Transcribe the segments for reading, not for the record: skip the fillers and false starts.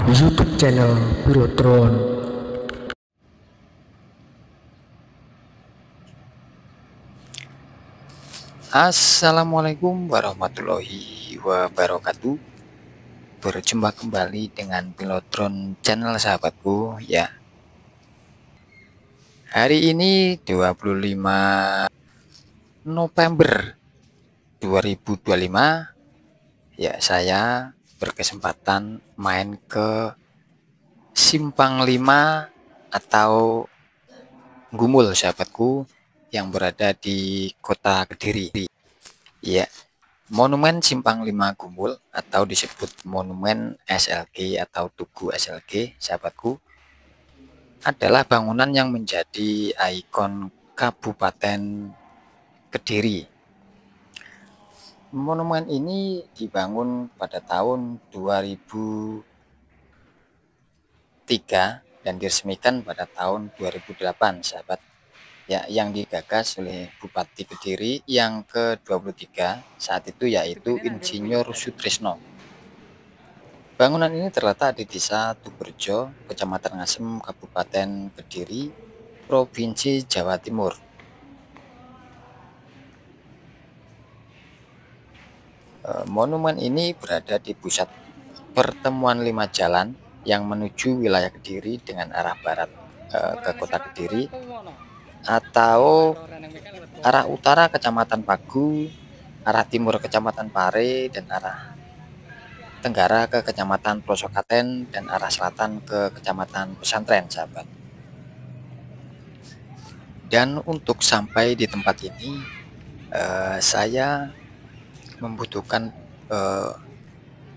YouTube channel Pilotron. Assalamualaikum warahmatullahi wabarakatuh. Berjumpa kembali dengan Pilotron channel sahabatku ya. Hari ini 25 November 2025 ya, saya berkesempatan main ke Simpang 5 atau Gumul sahabatku yang berada di kota Kediri. Ya, Monumen Simpang 5 Gumul atau disebut Monumen SLG atau Tugu SLG sahabatku adalah bangunan yang menjadi ikon Kabupaten Kediri. Monumen ini dibangun pada tahun 2003 dan diresmikan pada tahun 2008 sahabat. Ya, yang digagas oleh Bupati Kediri yang ke-23 saat itu yaitu Insinyur Sutrisno. Bangunan ini terletak di Desa Tuberjo, Kecamatan Ngasem, Kabupaten Kediri, Provinsi Jawa Timur. Monumen ini berada di pusat pertemuan 5 jalan yang menuju wilayah Kediri dengan arah barat ke kota Kediri, atau arah utara Kecamatan Pagu, arah timur Kecamatan Pare, dan arah tenggara ke Kecamatan Plosokaten, dan arah selatan ke Kecamatan Pesantren sahabat. Dan untuk sampai di tempat ini saya membutuhkan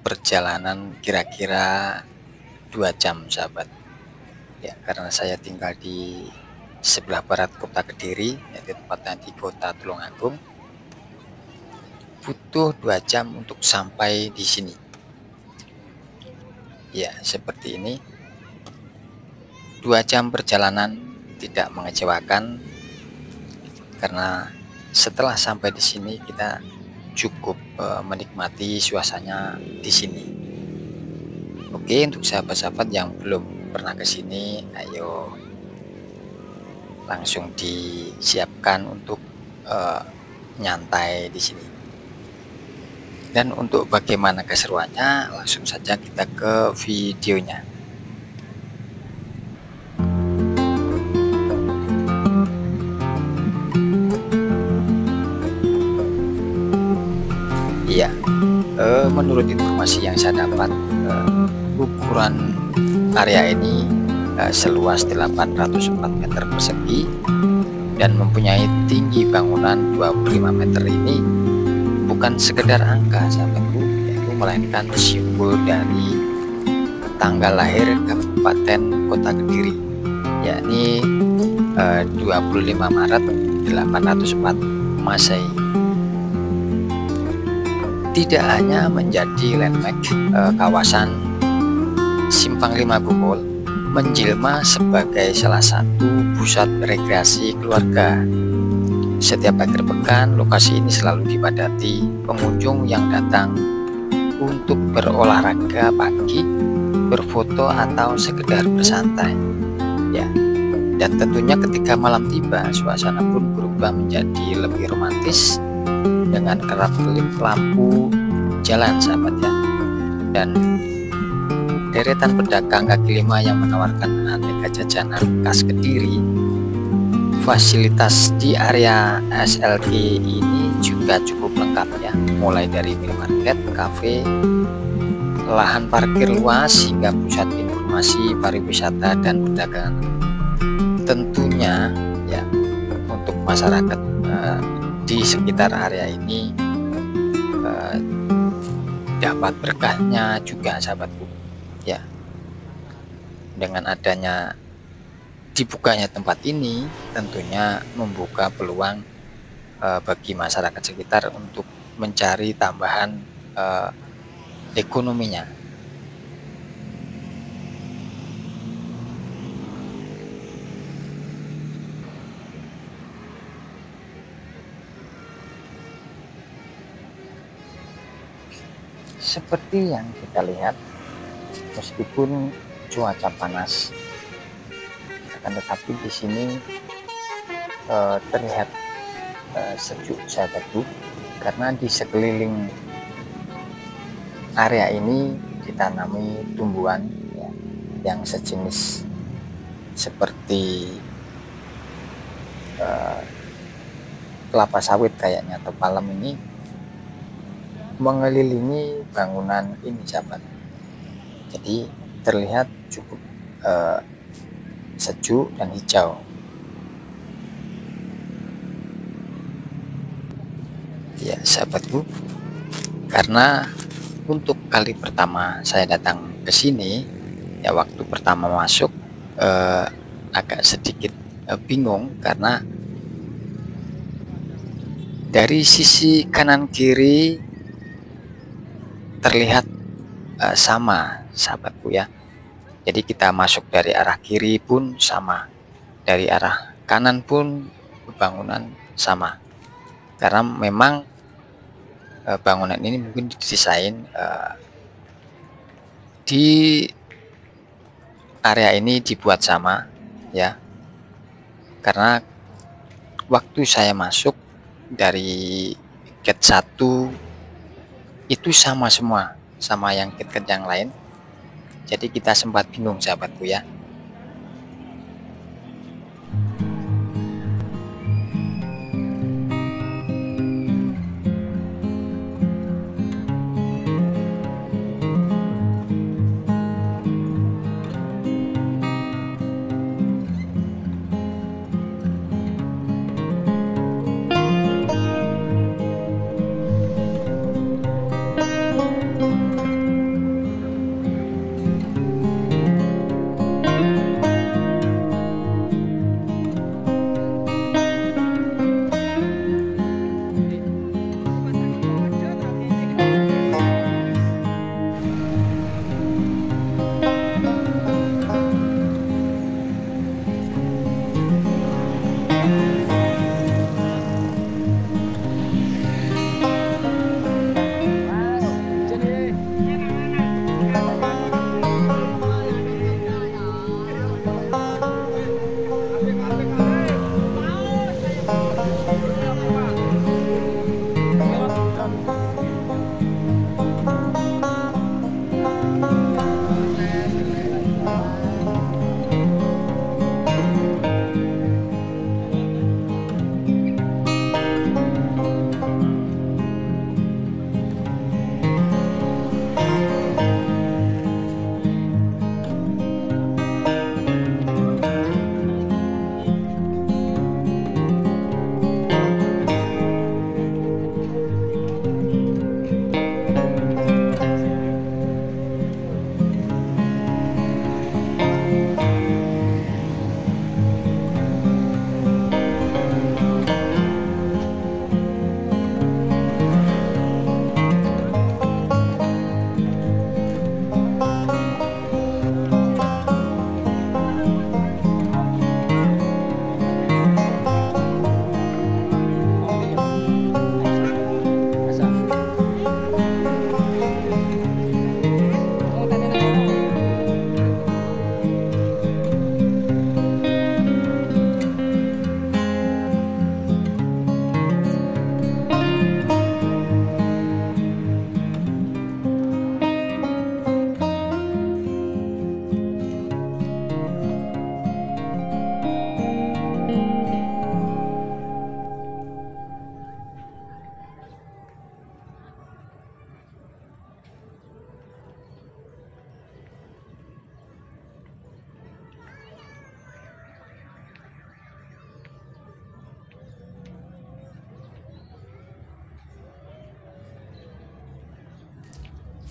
perjalanan kira-kira 2 jam sahabat ya, karena saya tinggal di sebelah barat kota Kediri, yaitu tepatnya di kota Tulungagung. Butuh 2 jam untuk sampai di sini ya, seperti ini. 2 jam perjalanan tidak mengecewakan karena setelah sampai di sini kita cukup menikmati suasananya di sini. Oke, untuk sahabat-sahabat yang belum pernah ke sini, ayo langsung disiapkan untuk nyantai di sini. Dan untuk bagaimana keseruannya, langsung saja kita ke videonya. Iya, menurut informasi yang saya dapat, ukuran area ini seluas 804 meter persegi dan mempunyai tinggi bangunan 25 meter. Ini bukan sekedar angka sahabatku, yaitu melainkan simbol dari tanggal lahir Kabupaten Kota Kediri, yakni 25 Maret 804 Masehi. Tidak hanya menjadi landmark, kawasan Simpang 5 Gumul menjelma sebagai salah satu pusat rekreasi keluarga. Setiap akhir pekan, lokasi ini selalu dipadati pengunjung yang datang untuk berolahraga pagi, berfoto, atau sekedar bersantai. Ya, dan tentunya ketika malam tiba, suasana pun berubah menjadi lebih romantis dengan kerap-kerip lampu jalan sahabat ya, dan deretan pedagang kaki lima yang menawarkan aneka jajanan khas Kediri. Fasilitas di area SLG ini juga cukup lengkap ya, mulai dari minimarket, kafe, lahan parkir luas, hingga pusat informasi pariwisata dan perdagangan. Tentunya ya, untuk masyarakat di sekitar area ini dapat berkahnya juga sahabatku ya. Dengan adanya dibukanya tempat ini tentunya membuka peluang bagi masyarakat sekitar untuk mencari tambahan ekonominya. seperti yang kita lihat, meskipun cuaca panas, akan tetapi di sini terlihat sejuk sahabatku, karena di sekeliling area ini ditanami tumbuhan ya, yang sejenis seperti kelapa sawit kayaknya, atau palem ini mengelilingi bangunan ini sahabat. Jadi terlihat cukup sejuk dan hijau. Ya sahabatku, karena untuk kali pertama saya datang ke sini ya, waktu pertama masuk agak sedikit bingung, karena dari sisi kanan kiri terlihat sama sahabatku ya. Jadi kita masuk dari arah kiri pun sama, dari arah kanan pun bangunan sama, karena memang bangunan ini mungkin didesain di area ini dibuat sama ya, karena waktu saya masuk dari gate 1 itu sama semua, sama yang gate yang lain. Jadi kita sempat bingung sahabatku ya.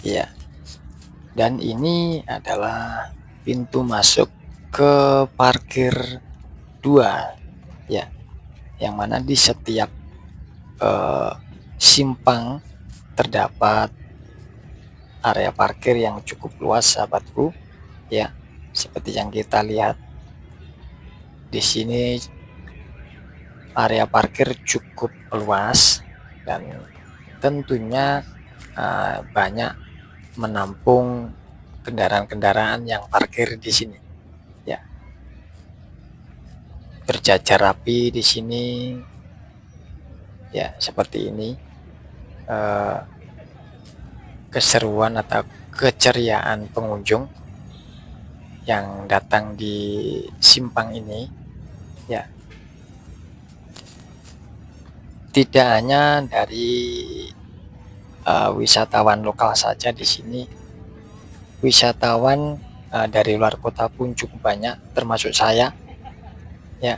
Ya, dan ini adalah pintu masuk ke parkir 2 ya, yang mana di setiap simpang terdapat area parkir yang cukup luas sahabatku ya, seperti yang kita lihat di sini. Area parkir cukup luas dan tentunya banyak menampung kendaraan-kendaraan yang parkir di sini. Ya, berjajar rapi di sini. Ya, seperti ini. Keseruan atau keceriaan pengunjung yang datang di simpang ini, ya, tidak hanya dari wisatawan lokal saja di sini, wisatawan dari luar kota pun cukup banyak, termasuk saya, ya,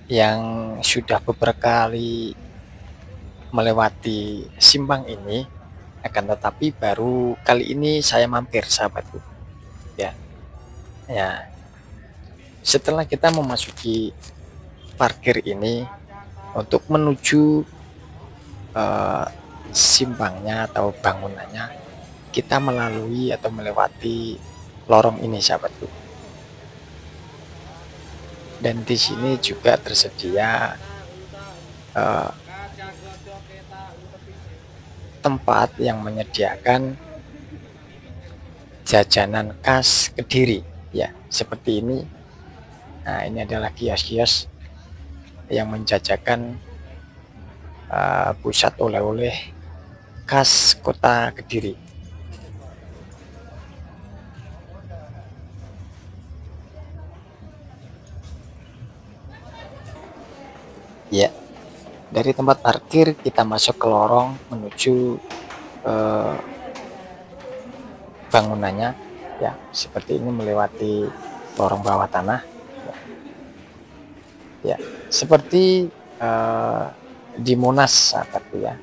yang sudah beberapa kali melewati simpang ini. Akan tetapi baru kali ini saya mampir, sahabatku. Ya, ya. Setelah kita memasuki parkir ini untuk menuju simpangnya atau bangunannya, kita melalui atau melewati lorong ini, sahabatku. Dan di sini juga tersedia tempat yang menyediakan jajanan khas Kediri, ya, seperti ini. Nah, ini adalah kios-kios yang menjajakan pusat oleh-oleh khas kota Kediri. Ya, dari tempat parkir kita masuk ke lorong menuju bangunannya, ya, seperti ini, melewati lorong bawah tanah. Ya, seperti di Monas, sahabatku, ya.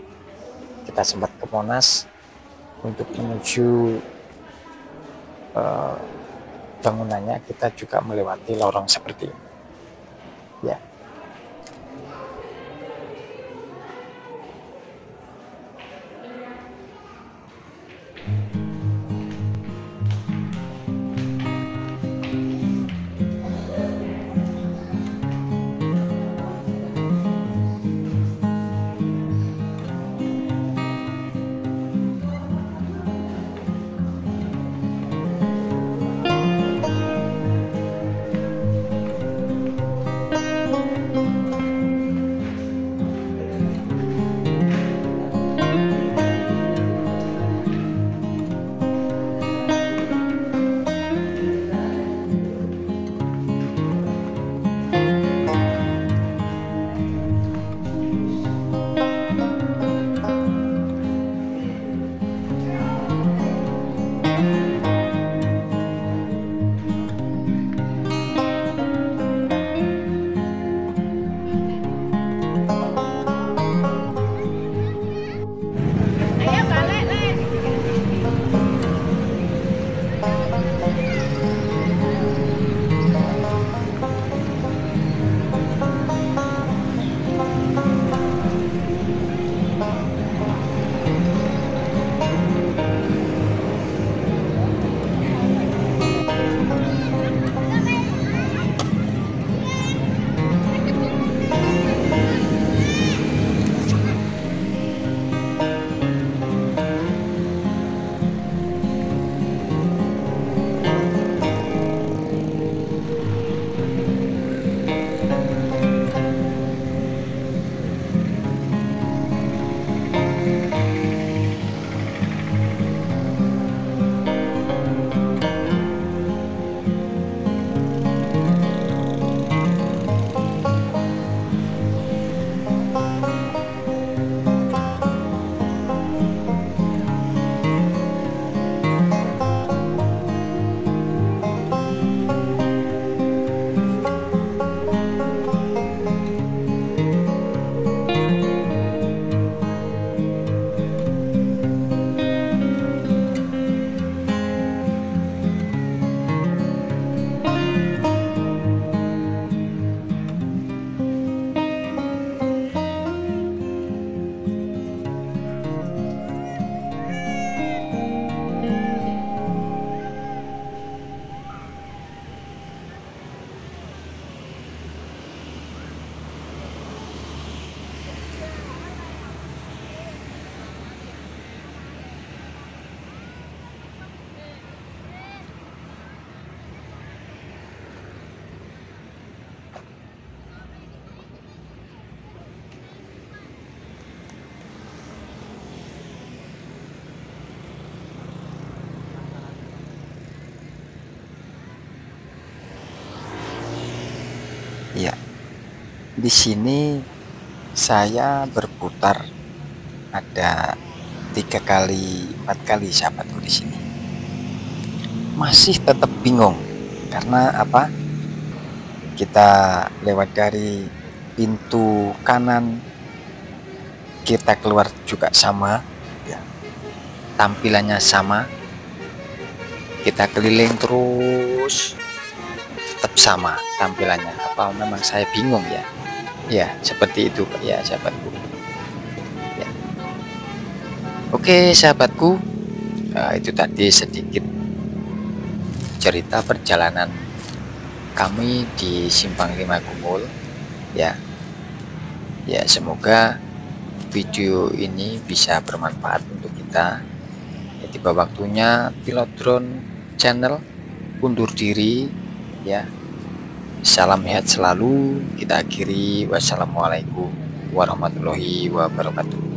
Kita sempat ke Monas untuk menuju bangunannya, kita juga melewati lorong seperti ini. Ya. Di sini saya berputar ada 3 kali 4 kali sahabatku di sini. Masih tetap bingung karena apa? Kita lewat dari pintu kanan, kita keluar juga sama ya. Tampilannya sama. Kita keliling terus tetap sama tampilannya. Apa memang saya bingung ya? Ya, seperti itu ya sahabatku. Ya. Oke, sahabatku. Itu tadi sedikit cerita perjalanan kami di Simpang 5 Gumul ya. Ya, semoga video ini bisa bermanfaat untuk kita. Ya, tiba waktunya pilot drone channel undur diri ya. Salam sehat selalu kita akhiri. Wassalamualaikum warahmatullahi wabarakatuh.